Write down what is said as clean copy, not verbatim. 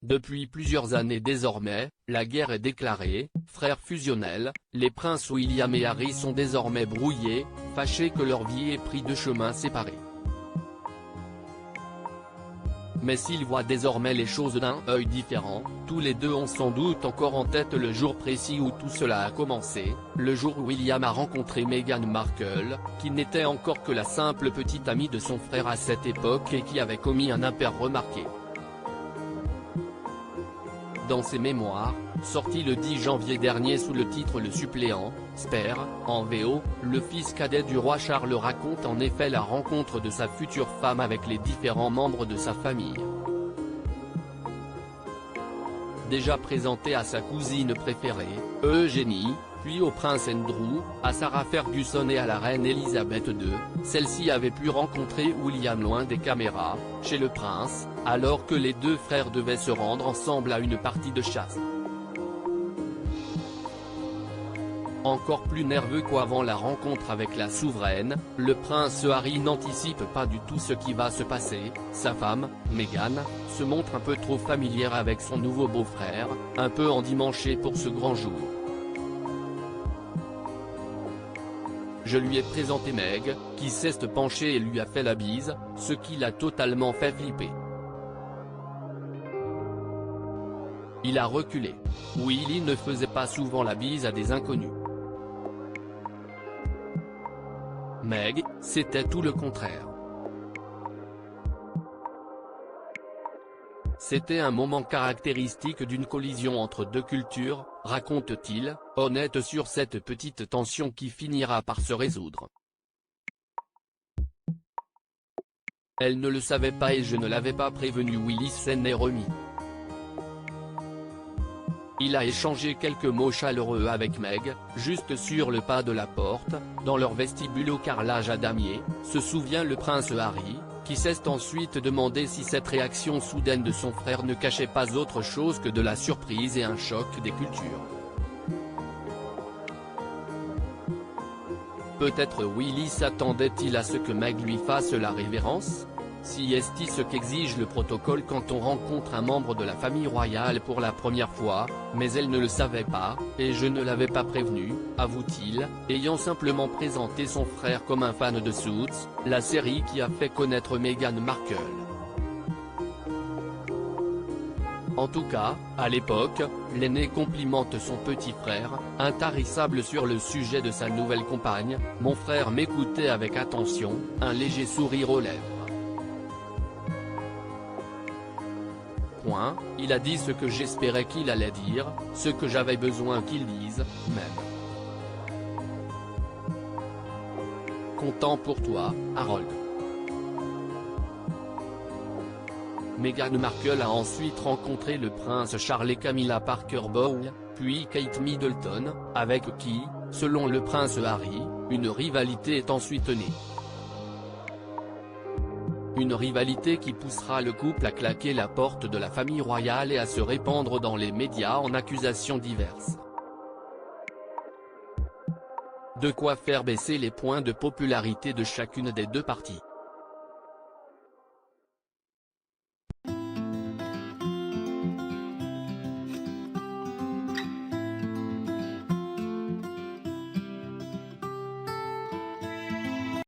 Depuis plusieurs années désormais, la guerre est déclarée. Frères fusionnels, les princes William et Harry sont désormais brouillés, fâchés que leur vie ait pris deux chemins séparés. Mais s'ils voient désormais les choses d'un œil différent, tous les deux ont sans doute encore en tête le jour précis où tout cela a commencé, le jour où William a rencontré Meghan Markle, qui n'était encore que la simple petite amie de son frère à cette époque et qui avait commis un impair remarqué. Dans ses mémoires, sortis le 10 janvier dernier sous le titre Le Suppléant, Spare, en VO, le fils cadet du roi Charles raconte en effet la rencontre de sa future femme avec les différents membres de sa famille. Déjà présenté à sa cousine préférée, Eugénie, puis au prince Andrew, à Sarah Ferguson et à la reine Elisabeth II, celle-ci avait pu rencontrer William loin des caméras, chez le prince, alors que les deux frères devaient se rendre ensemble à une partie de chasse. Encore plus nerveux qu'avant la rencontre avec la souveraine, le prince Harry n'anticipe pas du tout ce qui va se passer. Sa femme, Meghan, se montre un peu trop familière avec son nouveau beau-frère, un peu endimanchée pour ce grand jour. Je lui ai présenté Meg, qui s'est penchée et lui a fait la bise, ce qui l'a totalement fait flipper. Il a reculé. Willy ne faisait pas souvent la bise à des inconnus. Meg, c'était tout le contraire. C'était un moment caractéristique d'une collision entre deux cultures, raconte-t-il, honnête sur cette petite tension qui finira par se résoudre. Elle ne le savait pas et je ne l'avais pas prévenu. Willy s'en est remis. Il a échangé quelques mots chaleureux avec Meg, juste sur le pas de la porte, dans leur vestibule au carrelage à damier, se souvient le prince Harry, qui s'est ensuite demandé si cette réaction soudaine de son frère ne cachait pas autre chose que de la surprise et un choc des cultures. Peut-être Willy s'attendait-il à ce que Meg lui fasse la révérence ? Si est-il ce qu'exige le protocole quand on rencontre un membre de la famille royale pour la première fois, mais elle ne le savait pas, et je ne l'avais pas prévenu, avoue-t-il, ayant simplement présenté son frère comme un fan de Suits, la série qui a fait connaître Meghan Markle. En tout cas, à l'époque, l'aîné complimente son petit frère, intarissable sur le sujet de sa nouvelle compagne. « Mon frère m'écoutait avec attention, un léger sourire aux lèvres. Il a dit ce que j'espérais qu'il allait dire, ce que j'avais besoin qu'il dise, même. Content pour toi, Harold. » Meghan Markle a ensuite rencontré le prince Charles et Camilla Parker Bowles, puis Kate Middleton, avec qui, selon le prince Harry, une rivalité est ensuite née. Une rivalité qui poussera le couple à claquer la porte de la famille royale et à se répandre dans les médias en accusations diverses. De quoi faire baisser les points de popularité de chacune des deux parties.